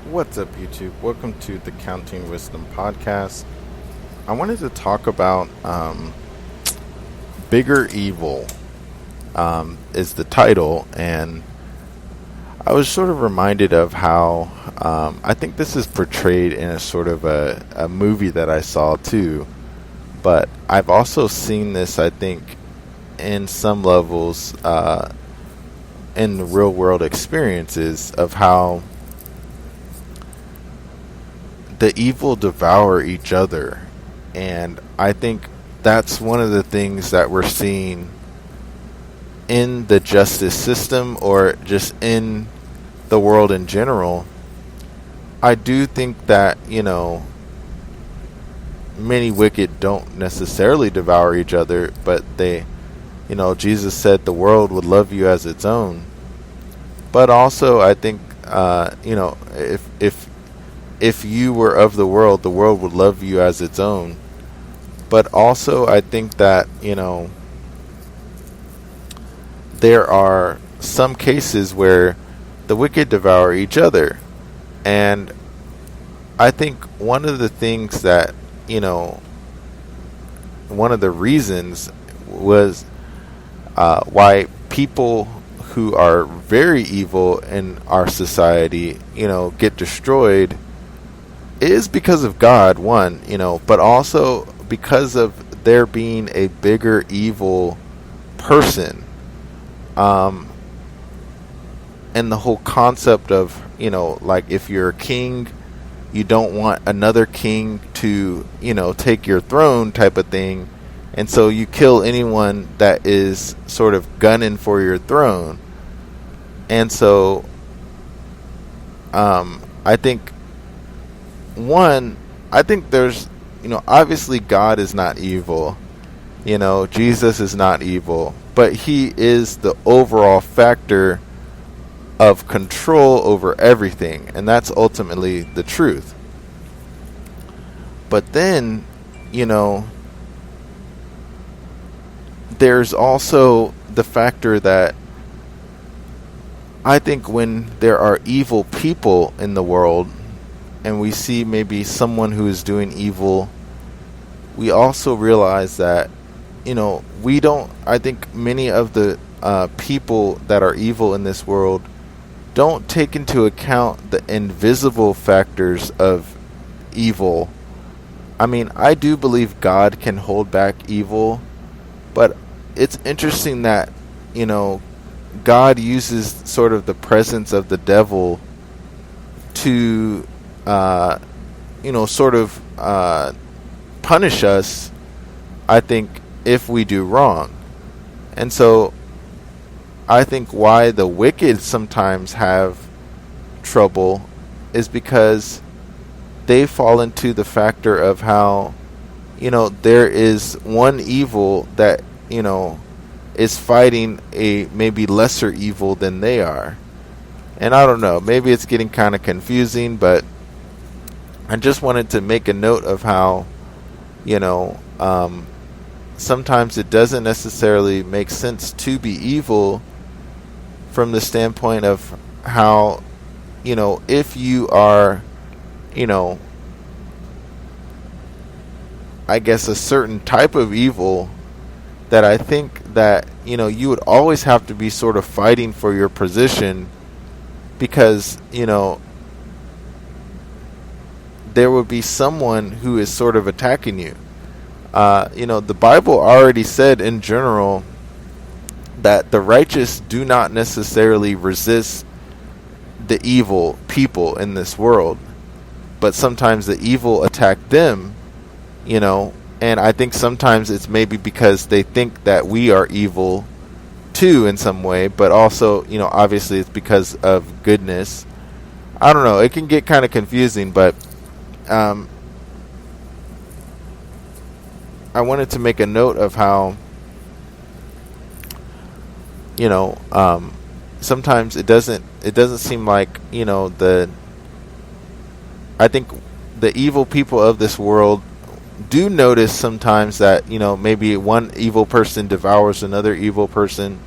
What's up, YouTube? Welcome to the Counting Wisdom podcast. I wanted to talk about Bigger Evil, is the title, and I was sort of reminded of how I think this is portrayed in a sort of a movie that I saw too, but I've also seen this, I think, in some levels in the real world experiences of how the evil devour each other. And I think that's one of the things that we're seeing in the justice system or just in the world in general. I do think that, many wicked don't necessarily devour each other, but Jesus said the world would love you as its own. But also, I think, if you were of the world would love you as its own. But also, I think that, there are some cases where the wicked devour each other. And I think one of the things that, one of the reasons was why people who are very evil in our society, get destroyed is because of God, one, but also because of there being a bigger evil person. And the whole concept of, like if you're a king, you don't want another king to, take your throne type of thing. And so you kill anyone that is sort of gunning for your throne. And so I think there's, obviously God is not evil. Jesus is not evil. But he is the overall factor of control over everything. And that's ultimately the truth. But then, there's also the factor that I think when there are evil people in the world, and we see maybe someone who is doing evil, we also realize that, I think many of the people that are evil in this world don't take into account the invisible factors of evil. I mean, I do believe God can hold back evil, but it's interesting that, God uses sort of the presence of the devil to punish us, I think, if we do wrong. And so I think why the wicked sometimes have trouble is because they fall into the factor of how, there is one evil that, is fighting a maybe lesser evil than they are. And I don't know, maybe it's getting kind of confusing, but I just wanted to make a note of how, sometimes it doesn't necessarily make sense to be evil from the standpoint of how, if you are, I guess a certain type of evil, that I think that, you would always have to be sort of fighting for your position because, there would be someone who is sort of attacking you. The Bible already said in general that the righteous do not necessarily resist the evil people in this world, but sometimes the evil attack them, and I think sometimes it's maybe because they think that we are evil too in some way, but also, obviously it's because of goodness. I don't know, it can get kind of confusing, but I wanted to make a note of how, sometimes it doesn't seem like, I think the evil people of this world do notice sometimes that, maybe one evil person devours another evil person.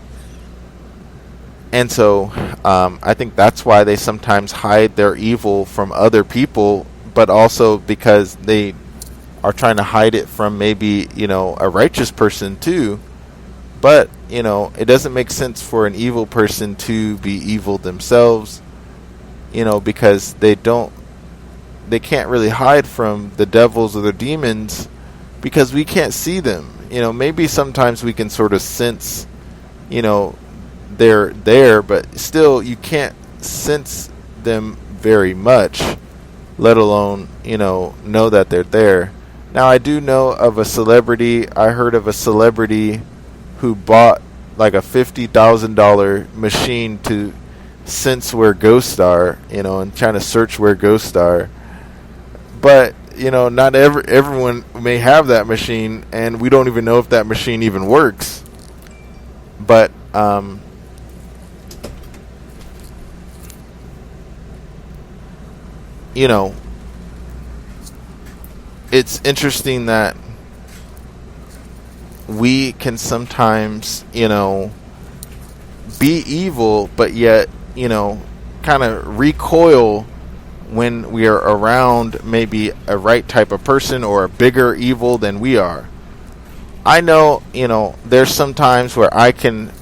And so I think that's why they sometimes hide their evil from other people, but also because they are trying to hide it from maybe, a righteous person too. But, it doesn't make sense for an evil person to be evil themselves, because they can't really hide from the devils or the demons because we can't see them. Maybe sometimes we can sort of sense, they're there, but still you can't sense them very much, let alone, know that they're there. Now, I do know of a celebrity. I heard of a celebrity who bought like a $50,000 machine to sense where ghosts are, and trying to search where ghosts are. But, not everyone may have that machine, and we don't even know if that machine even works. But, it's interesting that we can sometimes, be evil, but yet, kind of recoil when we are around maybe a right type of person or a bigger evil than we are. I know, there's some times where I can,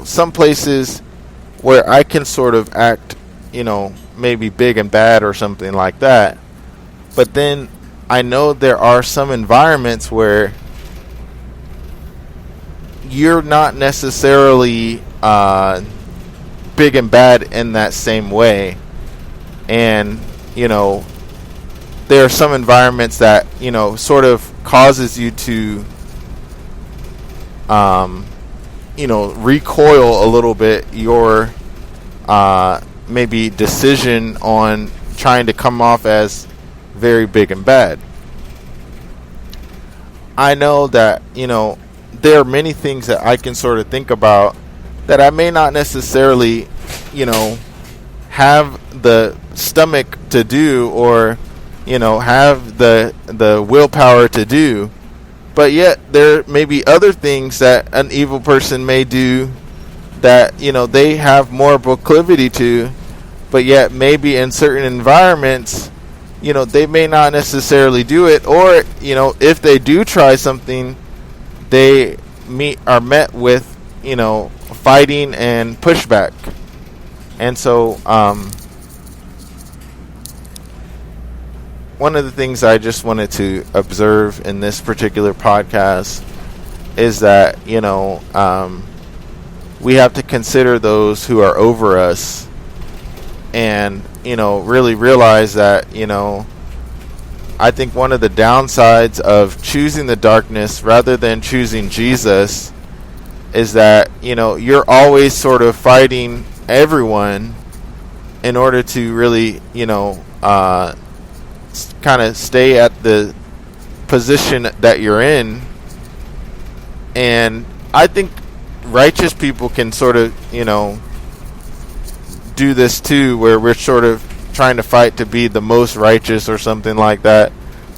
some places where I can sort of act, maybe big and bad or something like that. But then I know there are some environments where you're not necessarily big and bad in that same way. And, there are some environments that, sort of causes you to, recoil a little bit your maybe decision on trying to come off as very big and bad. I know that, there are many things that I can sort of think about that I may not necessarily, have the stomach to do or, have the willpower to do. But yet there may be other things that an evil person may do that, they have more proclivity to, but yet maybe in certain environments, they may not necessarily do it, or, if they do try something, they are met with, fighting and pushback. And so, one of the things I just wanted to observe in this particular podcast is that, we have to consider those who are over us and, really realize that, I think one of the downsides of choosing the darkness rather than choosing Jesus is that, you're always sort of fighting everyone in order to really, kind of stay at the position that you're in. And I think righteous people can sort of, do this too, where we're sort of trying to fight to be the most righteous or something like that.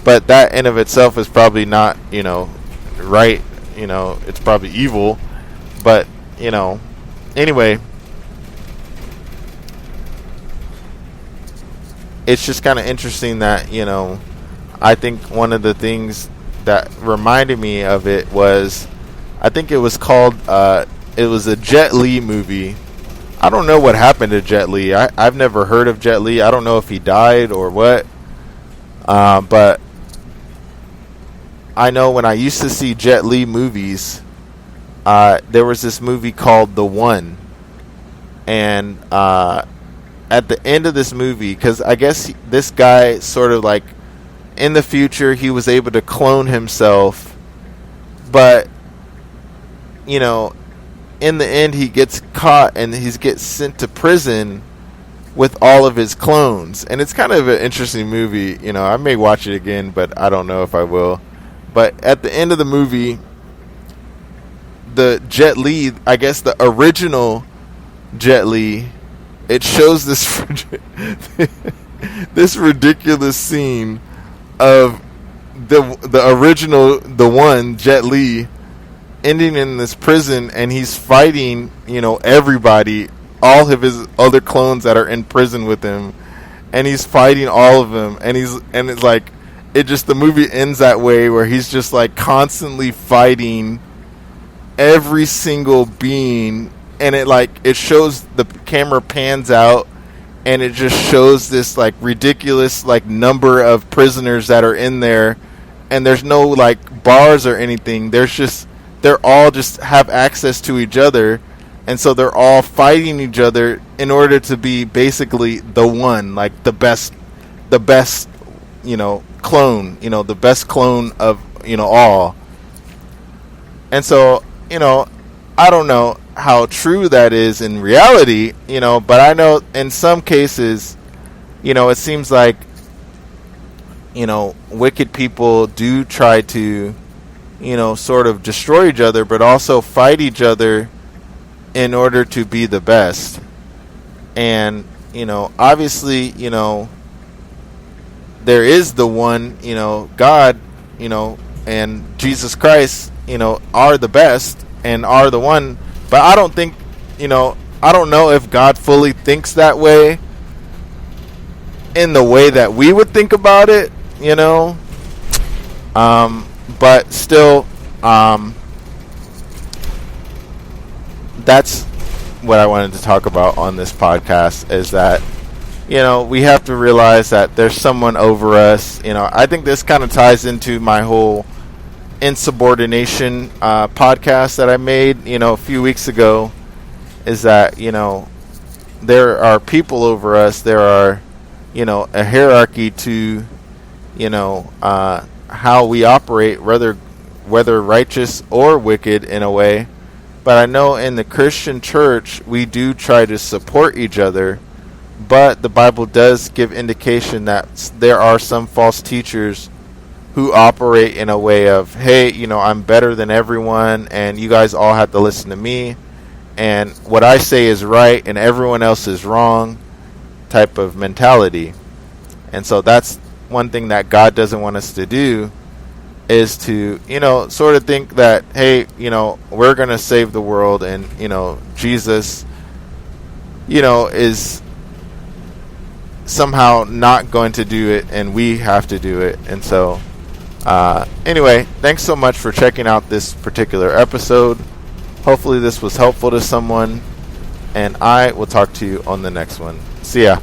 But that in of itself is probably not, right. It's probably evil. But, anyway, it's just kind of interesting that, I think one of the things that reminded me of it was, I think it was called, it was a Jet Li movie. I don't know what happened to Jet Li. I've never heard of Jet Li. I don't know if he died or what. But I know when I used to see Jet Li movies, there was this movie called The One. And at the end of this movie, because I guess this guy sort of like, in the future, he was able to clone himself. But, in the end, he gets caught and he gets sent to prison with all of his clones. And it's kind of an interesting movie. I may watch it again, but I don't know if I will. But at the end of the movie, the Jet Li, I guess the original Jet Li, it shows this this ridiculous scene of the original, the one, Jet Li, ending in this prison, and he's fighting, everybody all of his other clones that are in prison with him, and he's fighting all of them, and it's like, the movie ends that way where he's just like constantly fighting every single being, and it shows, the camera pans out and it just shows this like ridiculous like number of prisoners that are in there, and there's no like bars or anything. They're all just have access to each other, and so they're all fighting each other in order to be basically the one, like the best, clone, the best clone of, all. And so, I don't know how true that is in reality, but I know in some cases, it seems like, wicked people do try to, sort of destroy each other, but also fight each other in order to be the best. And, obviously, there is the one, God, and Jesus Christ, are the best and are the one. But I don't think, I don't know if God fully thinks that way in the way that we would think about it, but still, that's what I wanted to talk about on this podcast, is that, we have to realize that there's someone over us. I think this kind of ties into my whole insubordination podcast that I made, a few weeks ago, is that, there are people over us. There are, a hierarchy to, how we operate, whether righteous or wicked in a way. But I know in the Christian church, we do try to support each other. But the Bible does give indication that there are some false teachers who operate in a way of, hey, I'm better than everyone, and you guys all have to listen to me, and what I say is right and everyone else is wrong type of mentality. And so that's one thing that God doesn't want us to do, is to, sort of think that, hey, we're going to save the world, and, Jesus, is somehow not going to do it, and we have to do it. And so, anyway, thanks so much for checking out this particular episode. Hopefully this was helpful to someone, and I will talk to you on the next one. See ya.